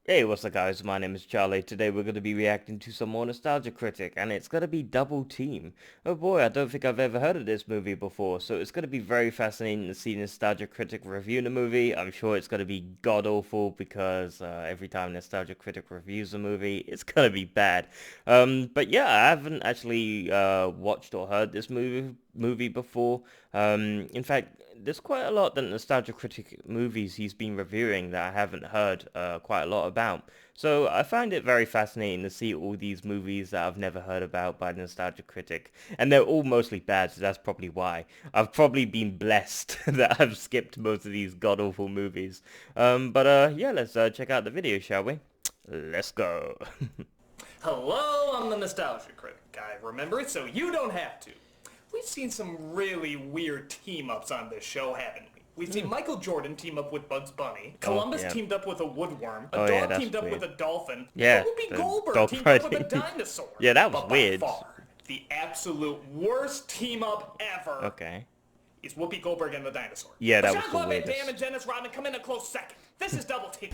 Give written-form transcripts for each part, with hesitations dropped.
Hey, what's up guys, my name is Charlie. Today we're going to be reacting to some more Nostalgia Critic, and it's going to be Double Team. Oh boy, I don't think I've ever heard of this movie before, so it's going to be very fascinating to see Nostalgia Critic reviewing the movie. I'm sure it's going to be god-awful because every time Nostalgia Critic reviews a movie, it's going to be bad. But yeah, I haven't actually watched or heard this movie before. In fact, there's quite a lot that Nostalgia Critic movies he's been reviewing that I haven't heard quite a lot about. So I find it very fascinating to see all these movies that I've never heard about by Nostalgia Critic. And they're all mostly bad, so that's probably why. I've probably been blessed that I've skipped most of these god-awful movies. Yeah, let's check out the video, shall we? Let's go. Hello, I'm the Nostalgia Critic. I remember it so you don't have to. We've seen some really weird team-ups on this show, haven't we? We've seen Michael Jordan team up with Bugs Bunny, Columbus teamed up with a woodworm, a dog teamed up with a dolphin, Whoopi Goldberg teamed up with a dinosaur. Yeah, that was weird. By far, the absolute worst team-up ever is Whoopi Goldberg and the dinosaur. Yeah, that was the Jean-Claude Van weirdest. Damme and Dennis Rodman come in a close second. This is Double Team.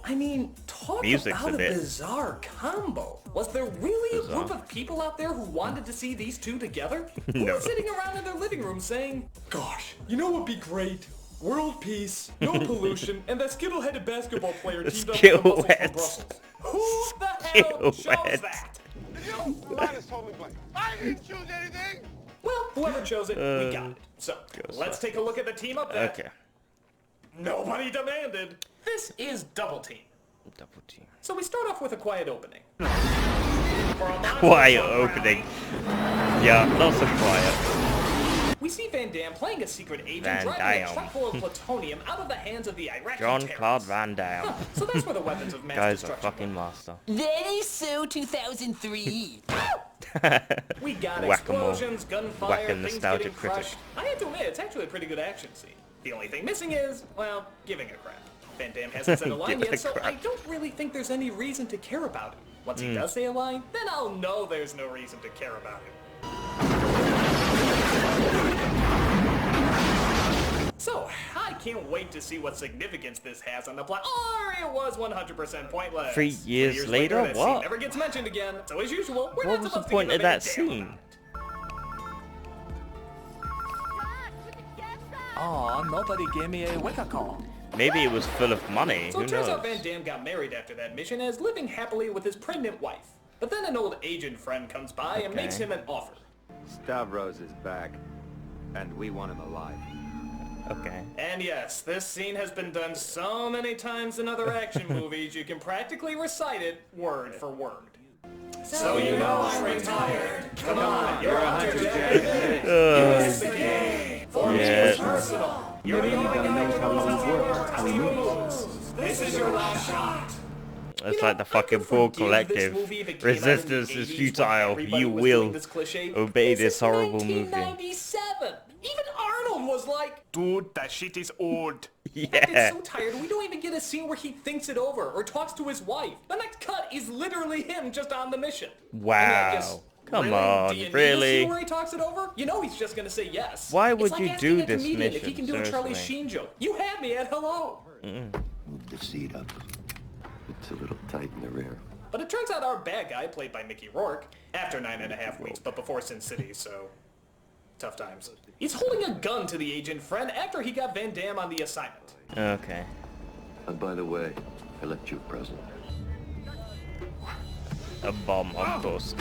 I mean, talk about a bizarre combo. Was there really a group of people out there who wanted to see these two together? Who were sitting around in their living room saying, gosh, you know what would be great? World peace, no pollution, and that skittle-headed basketball player teamed up with the muscles from Brussels. Who the hell chose that? I didn't choose anything! Well, whoever chose it, we got it. So, let's take a look at the team up that nobody demanded. This is Double Team. Double Team. So we start off with a quiet opening. Quiet opening. Yeah, not so quiet. We see Van Damme playing a secret agent driving a truck full of plutonium out of the hands of the Iraqi Jean-Claude Van Damme. So that's where the weapons of mass Guy's a destruction fucking master. That is so 2003. We got Whack-a-mole. explosions, gunfire, Whacking things Nostalgia getting Critic. crushed. I have to admit, it's actually a pretty good action scene. The only thing missing is, well, giving a crap. Van Damme hasn't said a line yet, so I don't really think there's any reason to care about it. Once he does say a line, then I'll know there's no reason to care about it. So, I can't wait to see what significance this has on the plot. Or it was 100% pointless. 3 years later? that What? scene never gets mentioned again. So as usual, we're What not was the supposed point to of give a that damn scene? about it. Aw, nobody gave me a wake-up call. Maybe it was full of money. So Who it turns knows? out Van Damme got married after that mission and is living happily with his pregnant wife. But then an old agent friend comes by and makes him an offer. Stavros is back, and we want him alive. Okay. And yes, this scene has been done so many times in other action movies you can practically recite it word for word. So you know I'm retired. Come on, you're a hunter, Jack. It's the game. For me, it's personal. You're the only guy who knows how he moves. This is your last shot. It's like the fucking Full Collective. Resistance is futile. You will obey this horrible movie. 1997. Even Arnold was like, dude, that shit is old. Yeah. It's so tired, we don't even get a scene where he thinks it over or talks to his wife. The next cut is literally him just on the mission. Wow. Come on, Do you need a really? scene where he talks it over? You know he's just gonna say yes. Why would It's like you asking do a this comedian if he mission? can do a Charlie Seriously. Sheen joke. You had me at hello. Move the seat up. It's a little tight in the rear. But it turns out our bad guy, played by Mickey Rourke, after 9.5 weeks, but before Sin City, so tough times. He's holding a gun to the agent friend after he got Van Damme on the assignment. Okay. And by the way, I left you a present. A bomb, of course.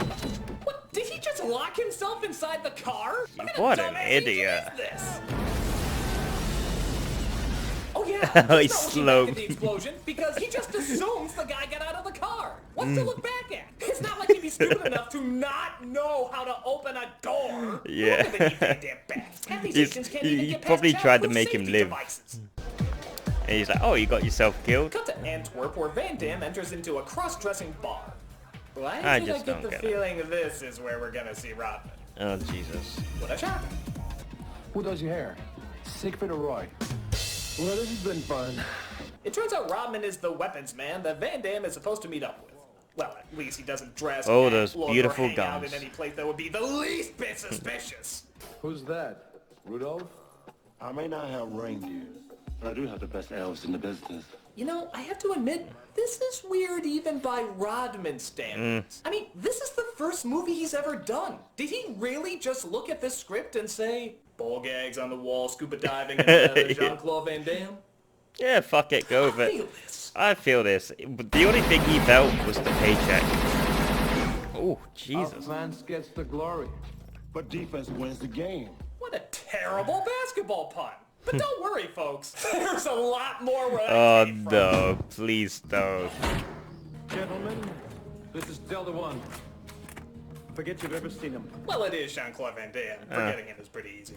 What? Did he just lock himself inside the car? What an idiot. Is this? Oh yeah, He's he's slow. not looking back at the explosion because he just assumes the guy got out of the car. What's to look back at? It's not like he'd be stupid enough to not know how to open a door. Yeah. Look at the Van Damme backs. Half these agents can't even He get past probably tried to childproof make him safety live. devices. And he's like, oh, you got yourself killed? Cut to Antwerp, where Van Damme enters into a cross-dressing bar. Why I did I just get don't the get it. feeling this is where we're gonna see Rodman? Oh, Jesus. What a shock. Who does your hair? Siegfried or Roy? Well, this has been fun. It turns out Rodman is the weapons man that Van Damme is supposed to meet up with. Well, at least he doesn't dress, Oh, act, those look, beautiful or hang out guns. in any place that would be the least bit suspicious. Who's that? Rudolph? I may not have reindeer, I do have the best elves in the business. You know, I have to admit, this is weird even by Rodman standards. I mean, this is the first movie he's ever done. Did he really just look at this script and say, ball gags on the wall, scuba diving, and Jean-Claude Van Damme? Yeah, fuck it, go with I it. feel this. I feel this. The only thing he felt was the paycheck. Oh, Jesus. Offense gets the glory, but defense wins the game. What a terrible basketball pun. But don't worry, folks. There's a lot more where Oh, that came from. no. Please don't. Gentlemen, this is Delta One. Forget you've ever seen him. Well, it is Jean-Claude Van Damme. Forgetting him is pretty easy.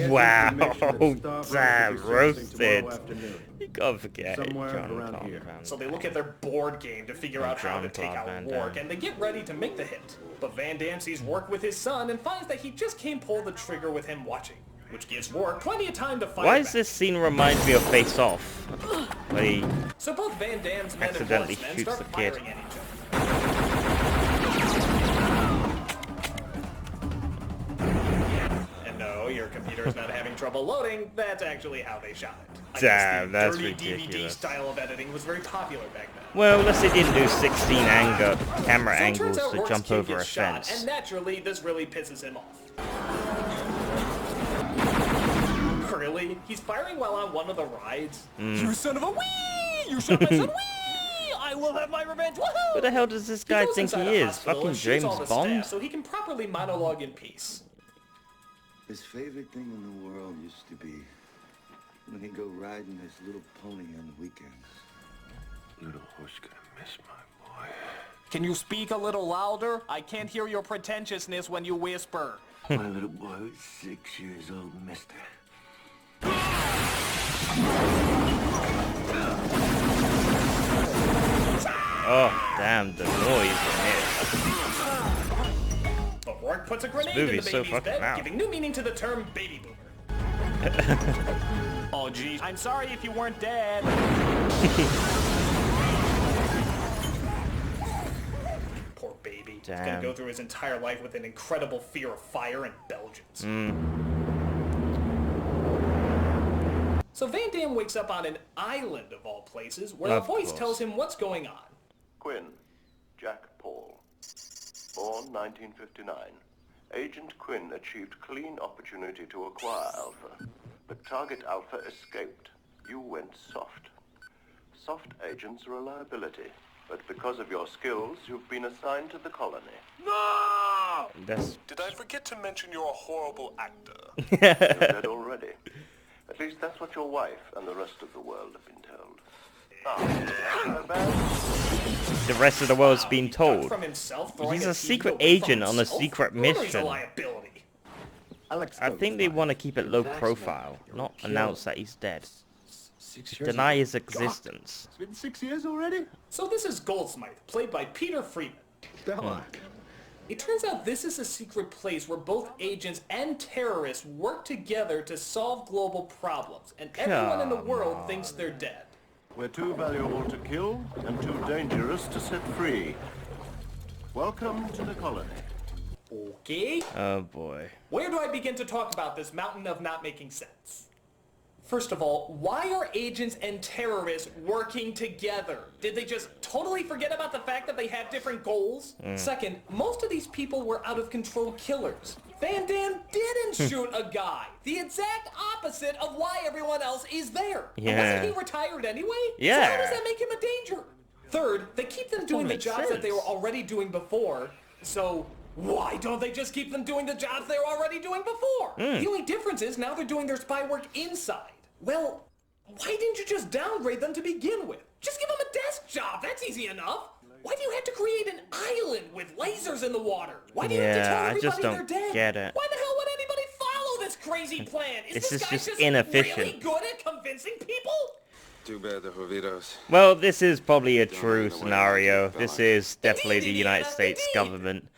Wow. information that Starfleet Damn, will be roasted. servicing tomorrow afternoon. You can't forget it, Somewhere John around Claude here. Van So they look at their board game to figure out how to take Jean-Claude out Van Rourke, Damme. and they get ready to make the hit. But Van Damme sees Rourke with his son and finds that he just can't pull the trigger with him watching, which gives Rourke plenty of time to fire Why does back. this scene remind me of Face Off? Where he... So both Van Damme's men and accidentally horsemen shoots start the kid. firing at each other. And no, your computer is not having trouble loading. That's actually how they shot it. I guess Damn, the that's dirty ridiculous. DVD style of editing was very popular back then. Well, unless they didn't do 16 camera So it angles turns out to Rourke's jump kid over a gets shot, fence. and naturally, this really pisses him off. Really? He's firing while on one of the rides? You son of a wee! You shot my son, wee! I will have my revenge, woohoo! Who the hell does this guy goes think inside he a is? hospital Fucking and shoots all James the Bond? staff so he can properly monologue in peace. His favorite thing in the world used to be when he'd go riding his little pony on the weekends. Little horse gonna miss my boy. Can you speak a little louder? I can't hear your pretentiousness when you whisper. My little boy was 6 years old, mister. Oh, damn, the noise in But Rourke puts a grenade in the movie's baby's so fucking bed, loud. giving new meaning to the term baby boomer. Oh, geez. I'm sorry if you weren't dead. Poor baby. He's gonna Damn. go through his entire life with an incredible fear of fire and Belgians. So Van Damme wakes up on an island of all places, where a Of voice course. tells him what's going on. Quinn, Jack Paul. Born 1959. Agent Quinn achieved clean opportunity to acquire Alpha. But Target Alpha escaped. You went soft. Soft agents are a liability. But because of your skills, you've been assigned to the colony. That's... Did I forget to mention you're a horrible actor? You're dead already. At least that's what your wife and the rest of the world have been told. So bad? The rest of the world's been Cut told. from himself, throwing He's a TV secret away from agent on a himself? secret Murder is a mission. liability. I think they want to keep it low profile, not announce that he's dead. Deny his existence. It's been 6 years already? So this is Goldsmith, played by Peter Freeman. Stella. It turns out this is a secret place where both agents and terrorists work together to solve global problems, and everyone in the world thinks they're dead. We're too valuable to kill and too dangerous to set free. Welcome to the colony. Okay? Oh boy. Where do I begin to talk about this mountain of not making sense? First of all, why are agents and terrorists working together? Did they just totally forget about the fact that they have different goals? Second, most of these people were out-of-control killers. Van Damme didn't shoot a guy. The exact opposite of why everyone else is there. And Yeah. wasn't he retired anyway? Yeah. So how does that make him a danger? Third, they keep them doing the makes jobs that they were sense. already doing before. So why don't they just keep them doing the jobs they were already doing before? The only difference is now they're doing their spy work inside. Well, why didn't you just downgrade them to begin with? Just give them a desk job. That's easy enough. Why do you have to create an island with lasers in the water? Why do you have to tell Yeah, I everybody just they're don't dead? get it. Why the hell would anybody follow this crazy plan? This is guy just really inefficient. good at convincing people? Too bad the Jovitos. Well, this is probably a true scenario. This is definitely the United States government.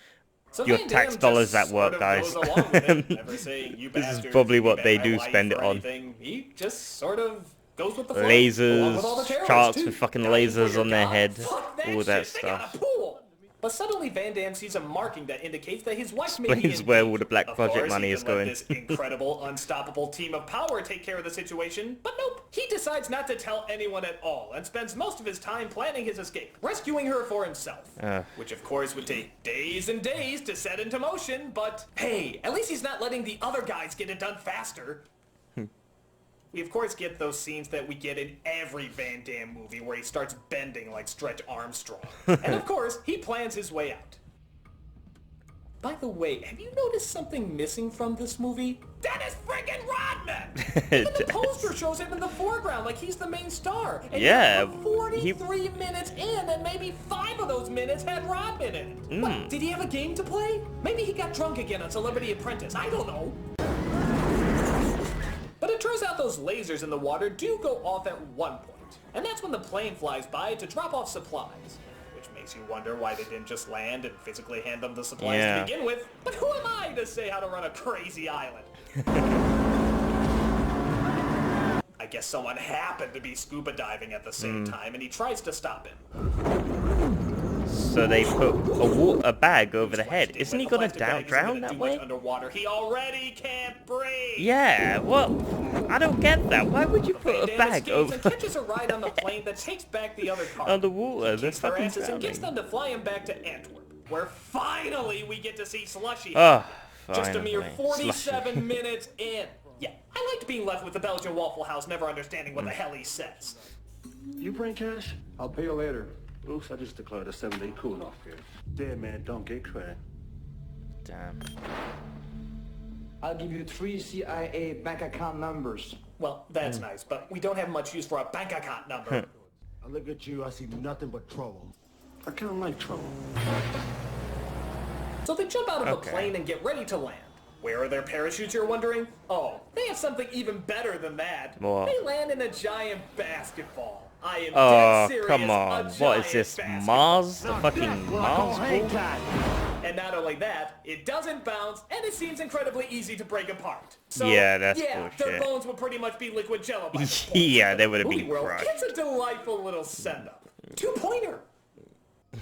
So Your Van tax Damme dollars just at work, sort of guys. goes along with it, never saying, "You This is bastards, probably you what bet they my do life spend or it on. anything." He just sort of goes with the flow, along with all the Lasers, terrorists, sharks too. with fucking Got you for lasers your on their job? head, Fuck all that shit, they got a stuff. pool. But suddenly Van Damme sees a marking that indicates that his wife may be Explains in where danger. all the Black Of Project course, money he is can let going. this incredible, unstoppable team of power take care of the situation, but nope. He decides not to tell anyone at all and spends most of his time planning his escape, rescuing her for himself. Which of course would take days and days to set into motion, but hey, at least he's not letting the other guys get it done faster. We of course get those scenes that we get in every Van Damme movie where he starts bending like Stretch Armstrong. And of course, he plans his way out. By the way, have you noticed something missing from this movie? Dennis friggin' Rodman! Even the poster shows him in the foreground like he's the main star. And Yeah, yet we're 43 minutes in and maybe 5 of those minutes had Rodman in it. What, did he have a game to play? Maybe he got drunk again on Celebrity Apprentice. I don't know. But it turns out those lasers in the water do go off at one point. And that's when the plane flies by to drop off supplies. Which makes you wonder why they didn't just land and physically hand them the supplies to begin with. But who am I to say how to run a crazy island? I guess someone happened to be scuba diving at the same time and he tries to stop him. So they put a bag over the head. Isn't he gonna drown that way? Underwater. He already can't breathe. Yeah, well, I don't get that. Why would you put a bag over and catches a ride on the plane that takes back the other car. underwater? They're Kicks their fucking asses and gets drowning. them to fly him back to Antwerp, where finally we get to see Slushy. Oh, Just a mere finally. 47 minutes in. Yeah, I liked being left with the Belgian Waffle House never understanding what the hell he says. You bring cash? I'll pay you later. Oops, I just declared a 7-day cool-off here. Dead man don't get credit. Damn. I'll give you 3 CIA bank account numbers. Well, that's nice, but we don't have much use for a bank account number. I look at you, I see nothing but trouble. I kind of like trouble. So they jump out of the plane and get ready to land. Where are their parachutes, you're wondering? Oh, they have something even better than that. What? They land in a giant basketball. I am Oh, dead serious. come on. What is this, Mars? The fucking Mars ball? And not only that, it doesn't bounce, and it seems incredibly easy to break apart. So, Yeah, that's their bullshit. bones would pretty much be liquid jello by this point. Yeah, they would have Movie been World crushed. gets a delightful little send-up. 2-pointer.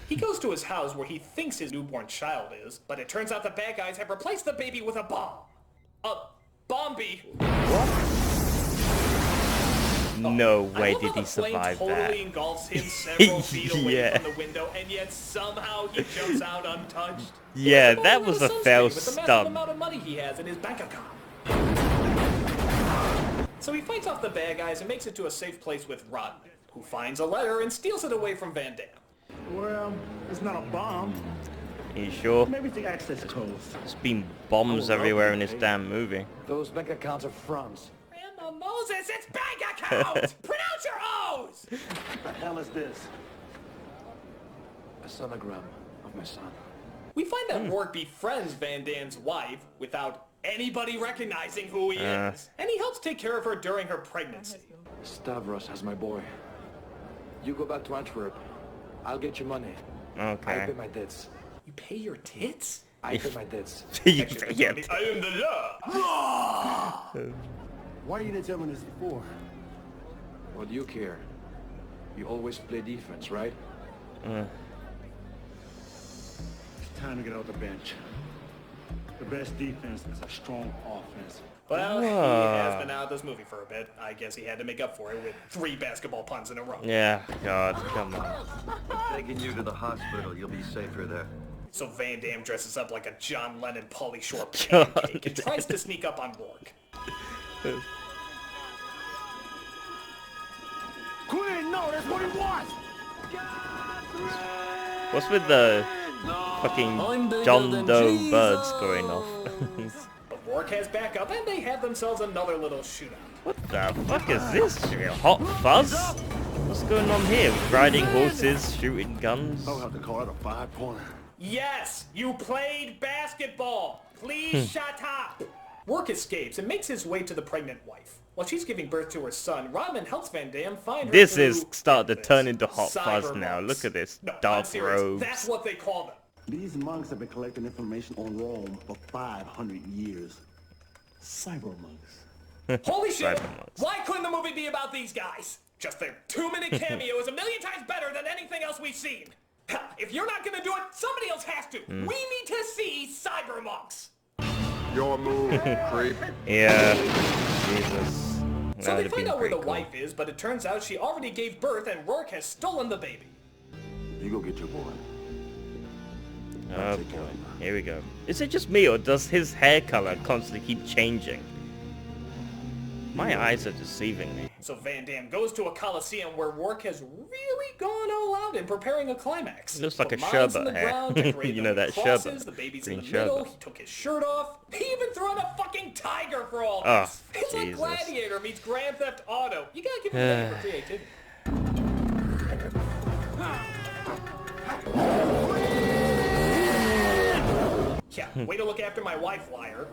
He goes to his house where he thinks his newborn child is, but it turns out the bad guys have replaced the baby with a bomb. A bombie. No way I love did how he the plane survive totally that. engulfs him several feet away Yeah. from the window, and yet somehow he jumps out untouched. Yeah, He that gets was by a with fail sunscreen with the massive stunt. amount of money he has in his bank account. So he fights off the bad guys and makes it to a safe place with Rodman, who finds a letter and steals it away from Van Damme. Well, it's not a bomb. Are you sure? Maybe the access codes. There's been bombs everywhere in this damn movie. Those bank accounts are fronts. Grandma Moses, it's bank account! Pronounce your O's! What the hell is this? A sonogram of my son. We find that Rourke befriends Van Damme's wife without anybody recognizing who he is. And he helps take care of her during her pregnancy. Stavros has my boy. You go back to Antwerp. I'll get you money. I Okay. pay my debts. You pay your tits? I pay my debts. You Actually, forget. I am the law! Why you didn't tell me this before? What do you care? You always play defense, right? It's time to get out the bench. The best defense is a strong offense. Well, he has been out of this movie for a bit. I guess he had to make up for it with 3 basketball puns in a row. Yeah, God, come on. Taking you to the hospital. You'll be safer there. So Van Damme dresses up like a John Lennon Pauly Shore pancake and tries to sneak up on Rourke. Quinn, no, that's what he wants! What's with the fucking John Doe birds going off? But Rourke has backup and they have themselves another little shootout. What the fuck is this? Hot Fuzz? What's going on here? Riding horses, shooting guns? I'll have to call it a 5-pointer. Yes, you played basketball. Please shut up. Rourke escapes and makes his way to the pregnant wife. While she's giving birth to her son, Rodman helps Van Damme find her This through is starting to turn into Hot cyber Fuzz now. monks. Look at this. No, I'm Dark serious. robes. That's what they call them. These monks have been collecting information on Rome for 500 years. Cyber monks. Holy shit! Cyber monks. Why couldn't the movie be about these guys? Just their 2-minute cameo is a million times better than anything else we've seen. If you're not gonna do it, somebody else has to. We need to see cyber monks. Your move, creep. Yeah. Jesus. So they That'd find been out where the pretty cool. wife is, but it turns out she already gave birth and Rourke has stolen the baby. You go get your boy. Oh boy. Here we go. Is it just me, or does his hair color constantly keep changing? My eyes are deceiving me. So Van Damme goes to a coliseum where Rourke has really gone all out in preparing a climax. Looks like Put a mines in sherbet the hair. ground, decorate You them know with that crosses, sherbet. The baby's Green in the middle. sherbet. He took his shirt off. He even threw in a fucking tiger for all Oh, this. It's like Jesus. Gladiator meets Grand Theft Auto. You gotta give him credit for creativity. Yeah, way to look after my wife, liar.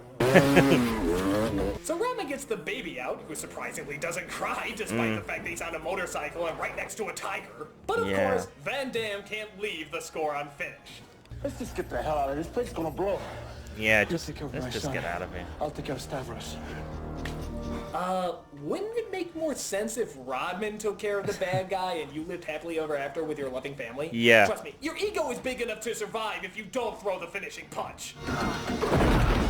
So Rodman gets the baby out, who surprisingly doesn't cry, despite the fact that he's on a motorcycle and right next to a tiger. But of Yeah. course, Van Damme can't leave the score unfinished. Let's just get the hell out of this place. It's gonna blow. Yeah, Take just care of my let's just son. get out of here. I'll take care of Stavros. Wouldn't it make more sense if Rodman took care of the bad guy and you lived happily ever after with your loving family? Yeah. Trust me, your ego is big enough to survive if you don't throw the finishing punch.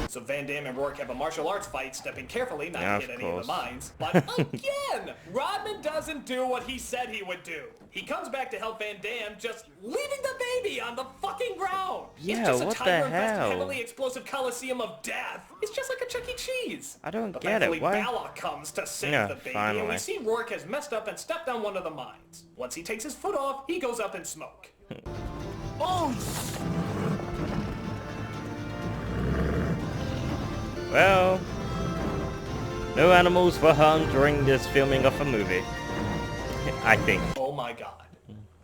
So Van Damme and Rourke have a martial arts fight, stepping carefully not Yeah, to hit of any of course. the mines. But again, Rodman doesn't do what he said he would do. He comes back to help Van Damme, just leaving the baby on the fucking ground. Yeah, it's just what a the tiger-infested, hell? heavily explosive coliseum of death. It's just like a Chuck E. Cheese. I don't But get it. thankfully, Why? Balak comes to save Yeah, the baby, and finally. we see Rourke has messed up and stepped on one of the mines. Once he takes his foot off, he goes up in smoke. Well, no animals were harmed during this filming of a movie. I think. Oh my god.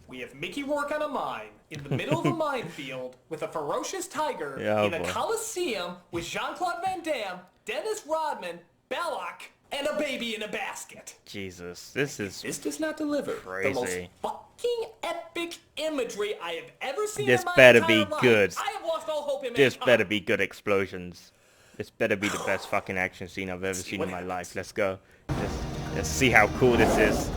We have Mickey Rourke on a mine, in the middle of a minefield, with a ferocious tiger, Yeah, in a boy. coliseum, with Jean-Claude Van Damme, Dennis Rodman, Balak, and a baby in a basket. Jesus, this is This does not deliver the most crazy. fucking epic imagery I have ever seen This in my better entire be life. good. I have lost all hope in This mankind. better be good explosions. This better be the best fucking action scene I've ever See seen what in my happens. life. Let's go. Let's see how cool this is.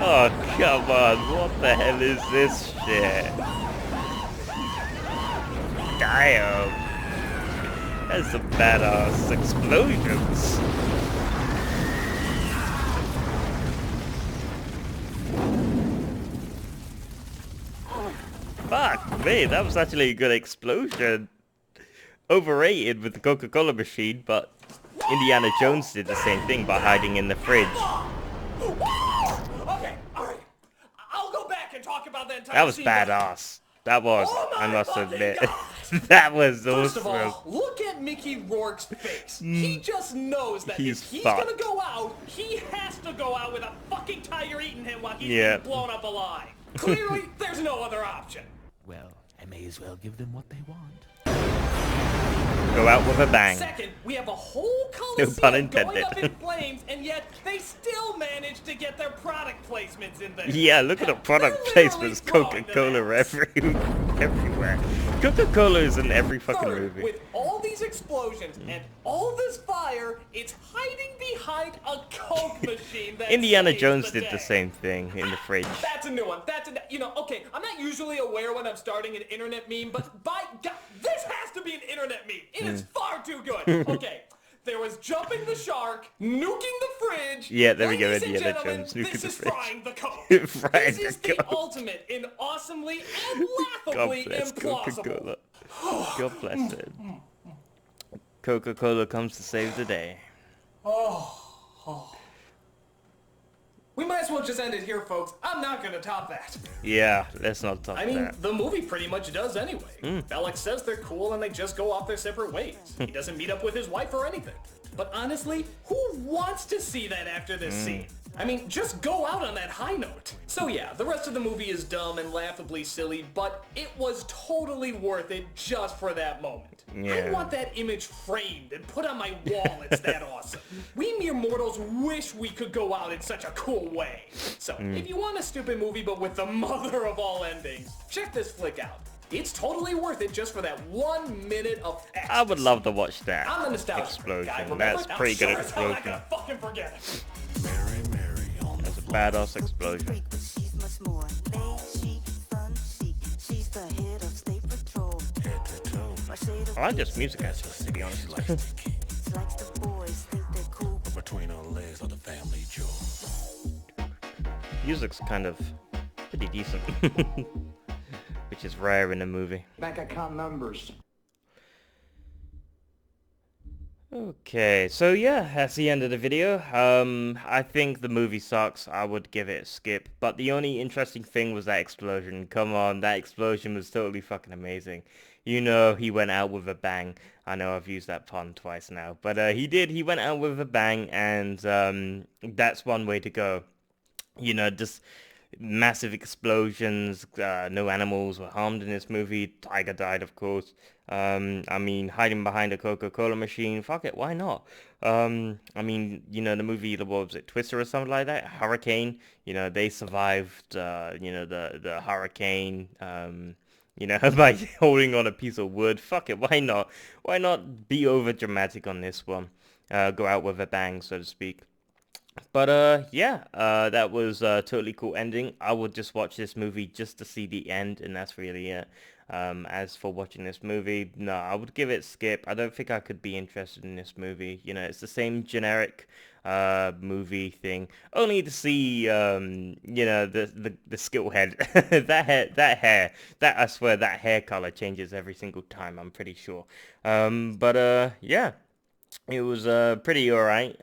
Oh, come on. What the hell is this shit? Damn. That's some badass explosions. Fuck me, that was actually a good explosion. Overrated with the Coca-Cola machine, but Indiana Jones did the same thing by hiding in the fridge. Okay, alright. I'll go back and talk about that entire That was scene. badass. That was, Oh my I must fucking admit. God. That was First awesome. of all, look at Mickey Rourke's face. He just knows that He's if he's fucked. gonna go out, he has to go out with a fucking tiger eating him while he's Yeah. being blown up alive. Clearly, there's no other option. Well, I may as well give them what they want. Go out with a bang. Second, we have a whole pun coliseum going intended. up in flames, and yet they still manage to get their product placements in there. Yeah, look at the product They're literally placements. throwing them Coca-Cola at us. everywhere. Coca-Cola is in every fucking Third, movie. with all these explosions and all this fire, it's hiding behind a Coke machine that Indiana saves Jones the did day. the same thing in the fridge. That's a new one. Okay, I'm not usually aware when I'm starting an internet meme, but by God, this has to be an internet meme. It is far too good. Okay, there was jumping the shark, nuking the fridge. Yeah, there we go, Ladies and Indiana gentlemen, Jones nuking this the is fridge. frying the Coke. Frying This is the the Coke. ultimate in awesomely and God laughably bless implausible. Coca-Cola. God bless it. Coca-Cola comes to save the day. We might as well just end it here, folks. I'm not gonna top that. Yeah, let's not talk I mean, that. the movie pretty much does anyway. Bellick says they're cool and they just go off their separate ways. He doesn't meet up with his wife or anything. But honestly, who wants to see that after this scene? I mean, just go out on that high note. So yeah, the rest of the movie is dumb and laughably silly, but it was totally worth it just for that moment. Yeah. I want that image framed and put on my wall. It's that awesome. We mere mortals wish we could go out in such a cool way. So, if you want a stupid movie but with the mother of all endings, check this flick out. It's totally worth it just for that 1 minute of ecstasy. I would love to watch that I'm the nostalgia explosion. guy, remember? That's pretty good Sure as hell explosion. not gonna fucking forget it. That's a badass explosion. I like this music actually, to be honest. Between our legs are the family jewel. Music's kind of pretty decent, which is rare in a movie. Bank account numbers. Okay, so yeah, that's the end of the video. I think the movie sucks. I would give it a skip. But the only interesting thing was that explosion. Come on, that explosion was totally fucking amazing. You know, he went out with a bang. I know I've used that pun twice now. But he did. He went out with a bang, and that's one way to go. You know, just massive explosions. No animals were harmed in this movie. Tiger died, of course. I mean, hiding behind a Coca-Cola machine. Fuck it, why not? I mean, you know, the movie, what was it, Twister or something like that? Hurricane. You know, they survived, you know, the hurricane. You know, by holding on a piece of wood. Fuck it, why not? Why not be over dramatic on this one? Go out with a bang, so to speak. But yeah, that was a totally cool ending. I would just watch this movie just to see the end, and that's really it. As for watching this movie, no, I would give it skip. I don't think I could be interested in this movie. You know, it's the same generic movie thing. Only to see, you know, the skill head, that I swear that hair color changes every single time. I'm pretty sure. But yeah. It was pretty alright,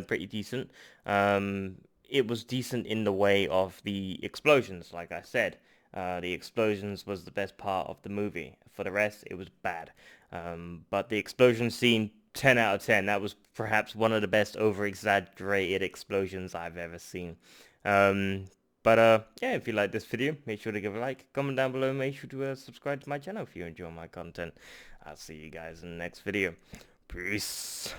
pretty decent. It was decent in the way of the explosions, like I said. The explosions was the best part of the movie. For the rest, it was bad. But the explosion scene, 10 out of 10. That was perhaps one of the best over-exaggerated explosions I've ever seen. But yeah, if you like this video, make sure to give a like, comment down below, make sure to subscribe to my channel if you enjoy my content. I'll see you guys in the next video. Peace.